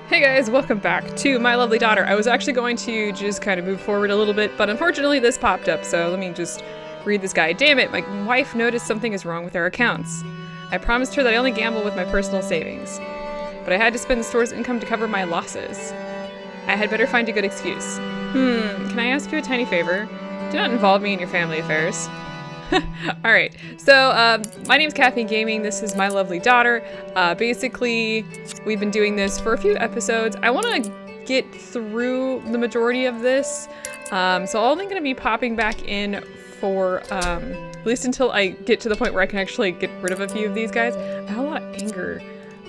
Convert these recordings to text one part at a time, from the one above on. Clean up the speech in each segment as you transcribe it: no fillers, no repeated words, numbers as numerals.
Hey guys, welcome back to My Lovely Daughter. I was actually going to just kind of move forward a little bit, but unfortunately this popped up, so let me just read this guy. Damn it, my wife noticed something is wrong with our accounts. I promised her that I only gamble with my personal savings, but I had to spend the store's income to cover my losses. I had better find a good excuse. Can I ask you a tiny favor? Do not involve me in your family affairs. Alright, so my name's Kaffeine Gaming. This is My Lovely Daughter. Basically, we've been doing this for a few episodes. I want to get through the majority of this, so I'm only going to be popping back in for at least until I get to the point where I can actually get rid of a few of these guys. I have a lot of anger,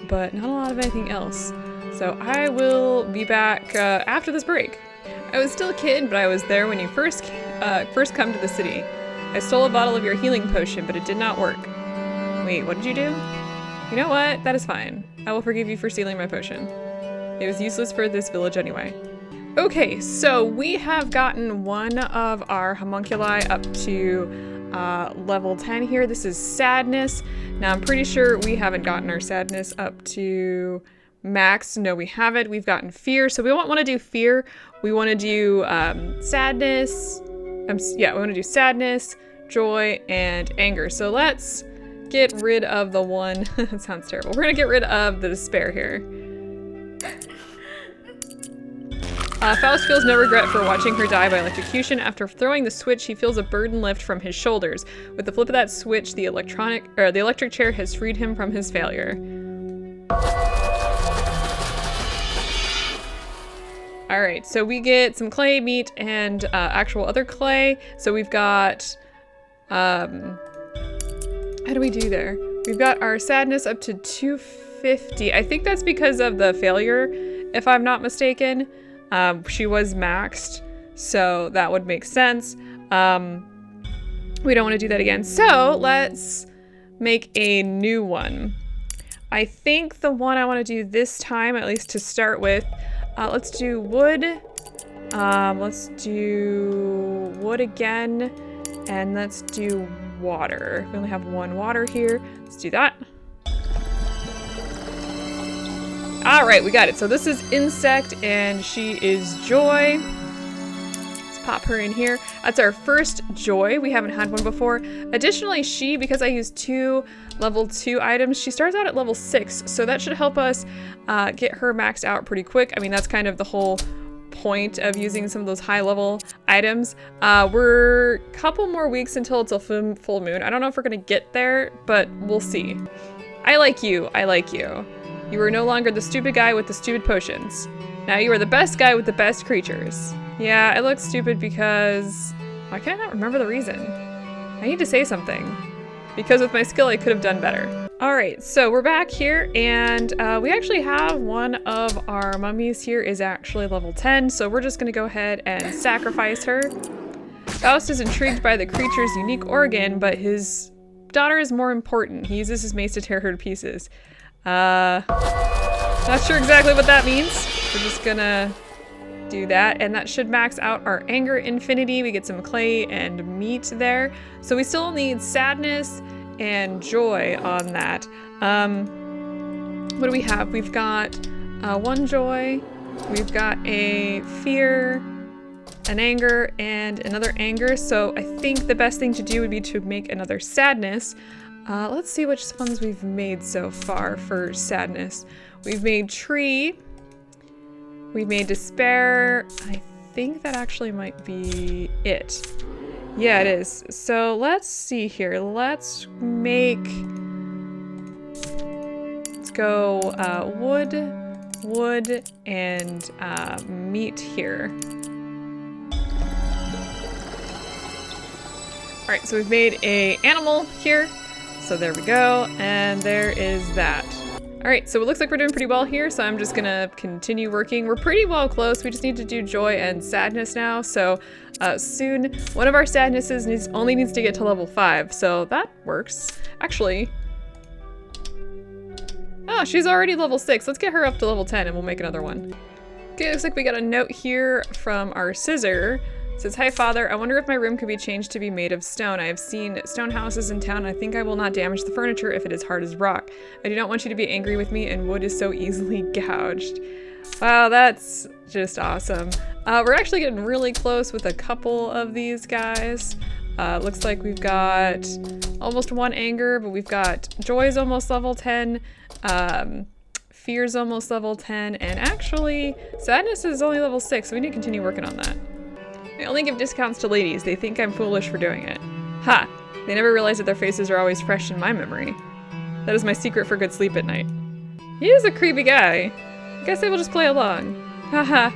but not a lot of anything else. So I will be back after this break. I was still a kid, but I was there when you first come to the city. I stole a bottle of your healing potion, but it did not work. Wait, what did you do? You know what? That is fine. I will forgive you for stealing my potion. It was useless for this village anyway. Okay, so we have gotten one of our homunculi up to level 10 here. This is sadness. Now I'm pretty sure we haven't gotten our sadness up to max. No, we haven't. We've gotten fear. So we won't want to do fear. We want to do sadness. We want to do sadness, joy, and anger. So let's get rid of the one. That sounds terrible. We're going to get rid of the despair here. Faust feels no regret for watching her die by electrocution. After throwing the switch, he feels a burden lift from his shoulders. With the flip of that switch, the electric chair has freed him from his failure. All right, so we get some clay, meat, and actual other clay. So we've got, how do we do there? We've got our sadness up to 250. I think that's because of the failure, if I'm not mistaken. She was maxed, so that would make sense. We don't want to do that again. So let's make a new one. I think the one I want to do this time, at least to start with, let's do wood. Let's do wood again, and let's do water. We only have one water here. Let's do that. All right, we got it. So this is insect, and she is joy. Let's pop her in here. That's our first joy. We haven't had one before. Additionally, because I used 2 level 2 items, she starts out at level 6, so that should help us get her maxed out pretty quick. I mean, that's kind of the whole point of using some of those high level items. We're a couple more weeks until it's a full moon. I don't know if we're gonna get there, but we'll see. I like you. I like you. You are no longer the stupid guy with the stupid potions. Now you are the best guy with the best creatures. Yeah, I look stupid because... Why can I not remember the reason? I need to say something. Because with my skill, I could have done better. All right, so we're back here, and we actually have one of our mummies here is actually level 10, so we're just gonna go ahead and sacrifice her. Faust is intrigued by the creature's unique organ, but his daughter is more important. He uses his mace to tear her to pieces. Not sure exactly what that means. We're just gonna do that, and that should max out our anger infinity. We get some clay and meat there. So we still need sadness and joy on that. What do we have? We've got 1 joy, we've got a fear, an anger, and another anger. So I think the best thing to do would be to make another sadness. Let's see which ones we've made so far for sadness. We've made tree. We've made despair. I think that actually might be it. Yeah, it is. So let's see here. Let's go wood, and meat here. All right, so we've made a animal here. So there we go, and there is that. All right, so it looks like we're doing pretty well here, so I'm just gonna continue working. We're pretty well close. We just need to do joy and sadness now. So soon, one of our sadnesses only needs to get to level 5, so that works. Actually, oh, she's already level 6. Let's get her up to level 10 and we'll make another one. Okay, looks like we got a note here from our scissor. It says, "Hi father, I wonder if my room could be changed to be made of stone. I have seen stone houses in town and I think I will not damage the furniture if it is hard as rock. I do not want you to be angry with me and wood is so easily gouged." Wow, that's just awesome. We're actually getting really close with a couple of these guys. Looks like we've got almost 1 anger, but we've got joy's almost level 10, fear's almost level 10, and actually sadness is only level 6, so we need to continue working on that. I only give discounts to ladies. They think I'm foolish for doing it. Ha! They never realize that their faces are always fresh in my memory. That is my secret for good sleep at night. He is a creepy guy. Guess I will just play along. Haha.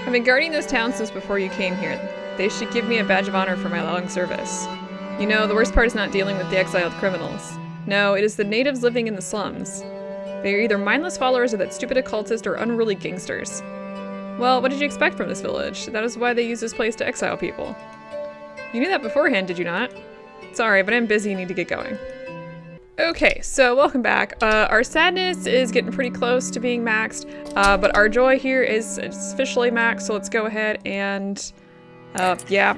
I've been guarding this town since before you came here. They should give me a badge of honor for my long service. You know, the worst part is not dealing with the exiled criminals. No, it is the natives living in the slums. They are either mindless followers of that stupid occultist or unruly gangsters. Well, what did you expect from this village? That is why they use this place to exile people. You knew that beforehand, did you not? Sorry, but I'm busy and need to get going. Okay, so welcome back. Our sadness is getting pretty close to being maxed, but our joy here is officially maxed, so let's go ahead and, yeah.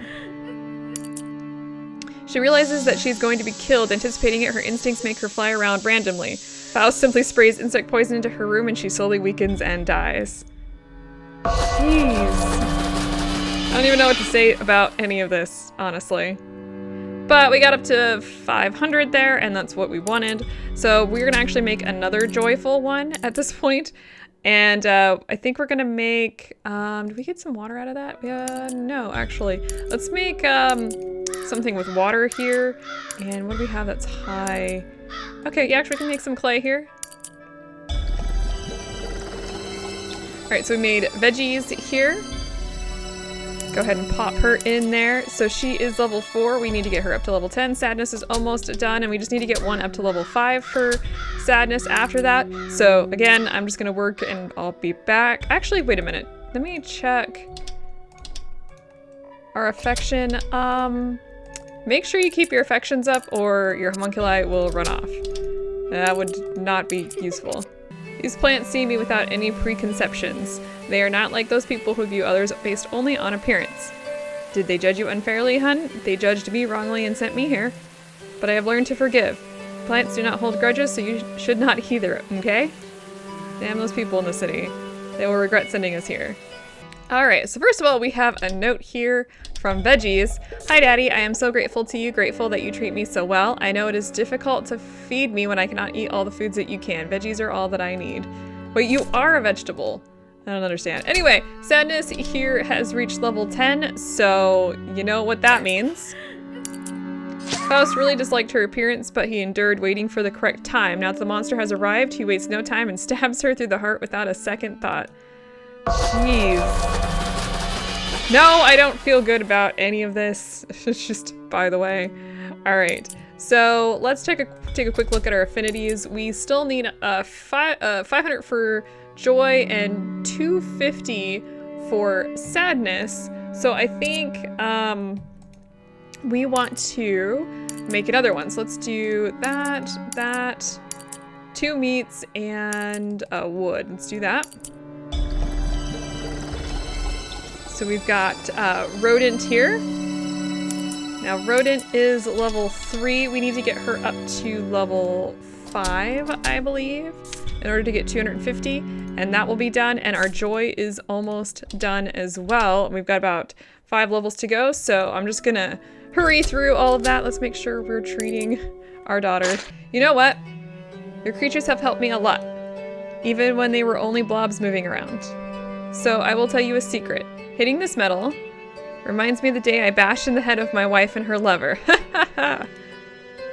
She realizes that she's going to be killed. Anticipating it, her instincts make her fly around randomly. Faust simply sprays insect poison into her room and she slowly weakens and dies. Jeez. I don't even know what to say about any of this, honestly. But we got up to 500 there, and that's what we wanted. So we're gonna actually make another joyful one at this point. And I think we're gonna make, did we get some water out of that? No, actually. Let's make something with water here. And what do we have that's high? Okay, yeah, actually we can make some clay here. All right, so we made veggies here. Go ahead and pop her in there. So she is level 4. We need to get her up to level 10. Sadness is almost done, and we just need to get one up to level 5 for sadness after that. So again, I'm just gonna work and I'll be back. Actually, wait a minute. Let me check our affection. Make sure you keep your affections up or your homunculi will run off. That would not be useful. These plants see me without any preconceptions. They are not like those people who view others based only on appearance. Did they judge you unfairly, hun? They judged me wrongly and sent me here. But I have learned to forgive. Plants do not hold grudges, so you should not either, okay? Damn those people in the city. They will regret sending us here. Alright, so first of all, we have a note here from Veggies. Hi Daddy, I am so grateful to you, grateful that you treat me so well. I know it is difficult to feed me when I cannot eat all the foods that you can. Veggies are all that I need. Wait, you are a vegetable. I don't understand. Anyway, sadness here has reached level 10, so you know what that means. Faust really disliked her appearance, but he endured waiting for the correct time. Now that the monster has arrived, he wastes no time and stabs her through the heart without a second thought. Jeez. No, I don't feel good about any of this. It's just by the way. All right, so let's take a quick look at our affinities. We still need 500 for joy and 250 for sadness. So I think we want to make another one. So let's do that, 2 meats and wood. Let's do that. So we've got Rodent here. Now Rodent is level 3. We need to get her up to level 5, I believe, in order to get 250, and that will be done. And our joy is almost done as well. We've got about 5 levels to go, so I'm just gonna hurry through all of that. Let's make sure we're treating our daughter. You know what? Your creatures have helped me a lot, even when they were only blobs moving around. So I will tell you a secret. Hitting this metal reminds me of the day I bashed in the head of my wife and her lover.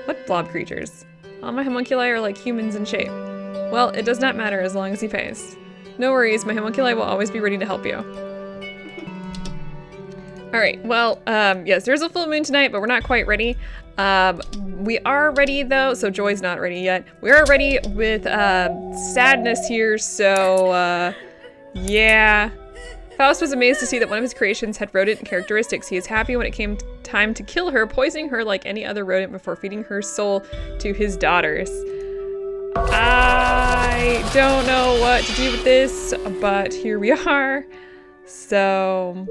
What blob creatures? All my homunculi are like humans in shape. Well, it does not matter as long as he pays. No worries, my homunculi will always be ready to help you. Alright, well, yes, there's a full moon tonight, but we're not quite ready. We are ready though, so Joy's not ready yet. We are ready with sadness here, so yeah. Faust was amazed to see that one of his creations had rodent characteristics. He is happy when it came time to kill her, poisoning her like any other rodent before feeding her soul to his daughters. I don't know what to do with this, but here we are. So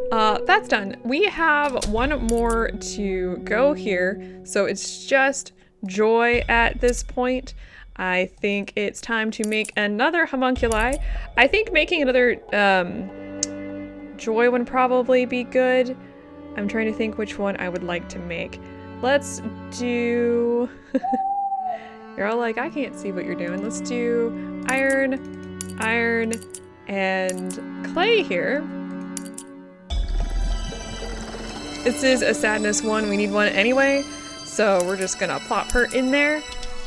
that's done. We have one more to go here, so it's just Joy at this point. I think it's time to make another homunculi. I think making another joy would probably be good. I'm trying to think which one I would like to make. Let's do... You're all like, I can't see what you're doing. Let's do iron, iron, and clay here. This is a sadness one. We need one anyway. So we're just gonna plop her in there.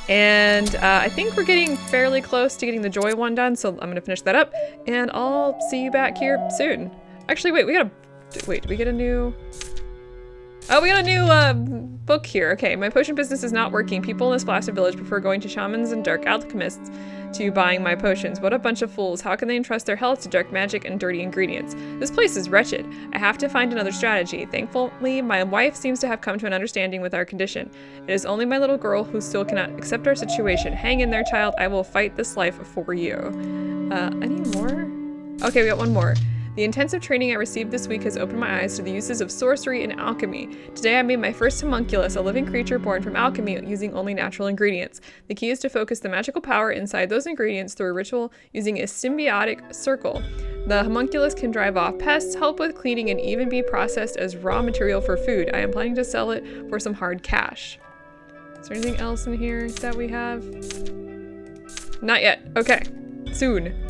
And I think we're getting fairly close to getting the joy one done. So I'm gonna finish that up and I'll see you back here soon. Actually, wait, did we get a new... Oh, we got a new book here. Okay, my potion business is not working. People in this blasted village prefer going to shamans and dark alchemists to buying my potions. What a bunch of fools. How can they entrust their health to dark magic and dirty ingredients? This place is wretched. I have to find another strategy. Thankfully, my wife seems to have come to an understanding with our condition. It is only my little girl who still cannot accept our situation. Hang in there, child. I will fight this life for you. Any more? Okay, we got one more. The intensive training I received this week has opened my eyes to the uses of sorcery and alchemy. Today I made my first homunculus, a living creature born from alchemy using only natural ingredients. The key is to focus the magical power inside those ingredients through a ritual using a symbiotic circle. The homunculus can drive off pests, help with cleaning, and even be processed as raw material for food. I am planning to sell it for some hard cash. Is there anything else in here that we have? Not yet. Okay. Soon.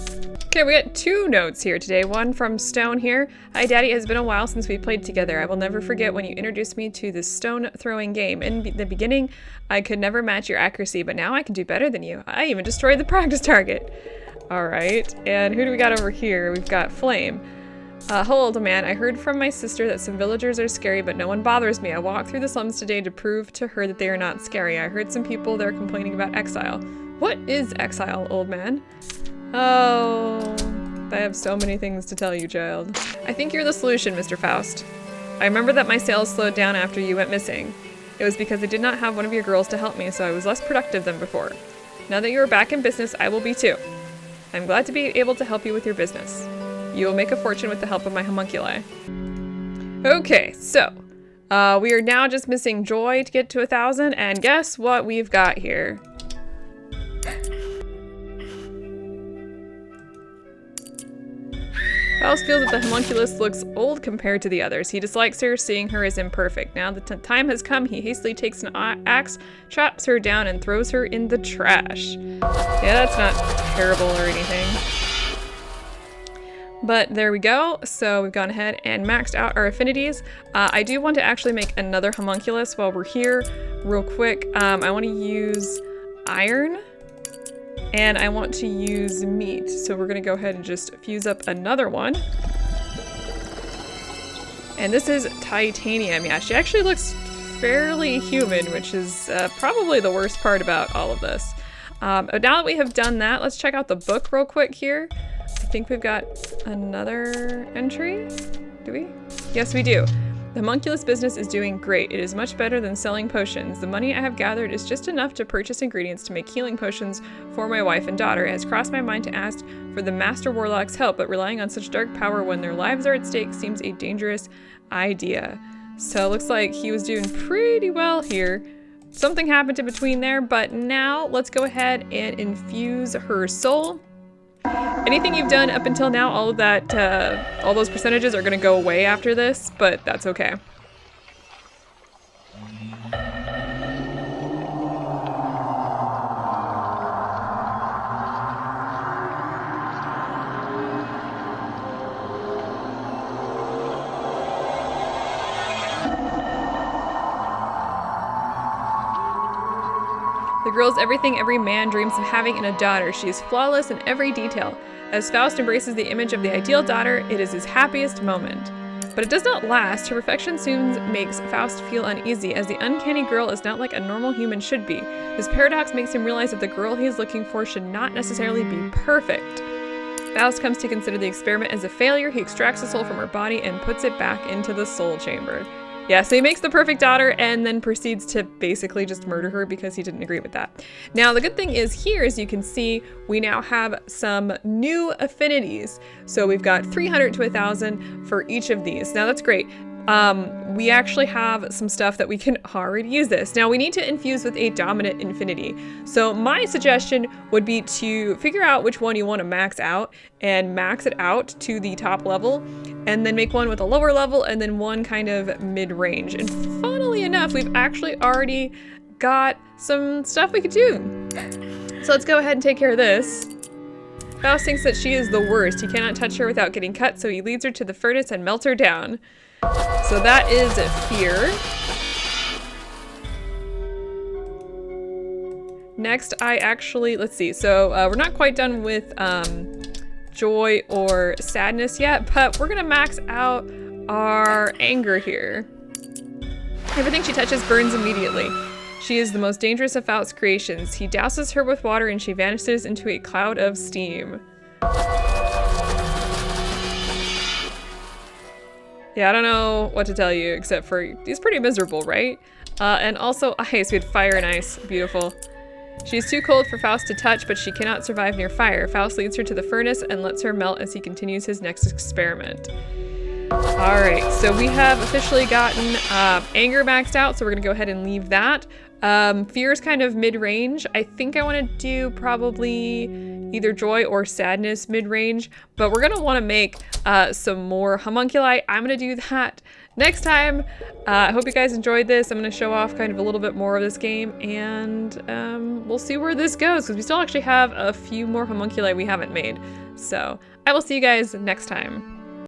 Okay, we got two notes here today. One from Stone here. Hi, Daddy. It has been a while since we played together. I will never forget when you introduced me to this stone throwing game. In the beginning, I could never match your accuracy, but now I can do better than you. I even destroyed the practice target. All right, and who do we got over here? We've got Flame. Hello, old man. I heard from my sister that some villagers are scary, but no one bothers me. I walked through the slums today to prove to her that they are not scary. I heard some people there complaining about exile. What is exile, old man? Oh, I have so many things to tell you, child. I think you're the solution, Mr. Faust. I remember that my sales slowed down after you went missing. It was because I did not have one of your girls to help me, so I was less productive than before. Now that you are back in business, I will be too. I'm glad to be able to help you with your business. You will make a fortune with the help of my homunculi. Okay, so we are now just missing Joy to get to 1,000, and guess what we've got here? Faust feels that the homunculus looks old compared to the others. He dislikes her, seeing her as imperfect. Now the time has come, he hastily takes an axe, chops her down, and throws her in the trash. Yeah, that's not terrible or anything. But there we go. So we've gone ahead and maxed out our affinities. I do want to actually make another homunculus while we're here real quick. I want to use iron. And I want to use meat, so we're gonna go ahead and just fuse up another one. And this is titanium. Yeah, she actually looks fairly human, which is probably the worst part about all of this. Now that we have done that, let's check out the book real quick here. I think we've got another entry. Do we? Yes, we do. The homunculus business is doing great. It is much better than selling potions. The money I have gathered is just enough to purchase ingredients to make healing potions for my wife and daughter. It has crossed my mind to ask for the Master Warlock's help, but relying on such dark power when their lives are at stake seems a dangerous idea. So it looks like he was doing pretty well here. Something happened in between there, but now let's go ahead and infuse her soul. Anything you've done up until now, all of that, all those percentages are gonna go away after this, but that's okay. The girl is everything every man dreams of having in a daughter. She is flawless in every detail. As Faust embraces the image of the ideal daughter, it is his happiest moment. But it does not last. Her perfection soon makes Faust feel uneasy, as the uncanny girl is not like a normal human should be. This paradox makes him realize that the girl he is looking for should not necessarily be perfect. Faust comes to consider the experiment as a failure. He extracts the soul from her body and puts it back into the soul chamber. Yeah, so he makes the perfect daughter and then proceeds to basically just murder her because he didn't agree with that. Now, the good thing is here, as you can see, we now have some new affinities. So we've got 300 to 1,000 for each of these. Now, that's great. we actually have some stuff that we can already use this. Now we need to infuse with a dominant infinity. So my suggestion would be to figure out which one you want to max out and max it out to the top level, and then make one with a lower level and then one kind of mid-range. And funnily enough, we've actually already got some stuff we could do. So let's go ahead and take care of this. Faust thinks that she is the worst. He cannot touch her without getting cut, so he leads her to the furnace and melts her down. So that is fear. Next, let's see. So we're not quite done with joy or sadness yet, but we're gonna max out our anger here. Everything she touches burns immediately. She is the most dangerous of Faust's creations. He douses her with water and she vanishes into a cloud of steam. Yeah, I don't know what to tell you except for he's pretty miserable, right? And also ice. We had fire and ice. Beautiful. She's too cold for Faust to touch, but she cannot survive near fire. Faust leads her to the furnace and lets her melt as he continues his next experiment. Alright, so we have officially gotten anger maxed out, so we're gonna go ahead and leave that. Fear is kind of mid-range. I think I want to do probably either joy or sadness mid-range, but we're gonna want to make some more homunculi. I'm gonna do that next time. I hope you guys enjoyed this. I'm gonna show off kind of a little bit more of this game, and we'll see where this goes, because we still actually have a few more homunculi we haven't made. So I will see you guys next time.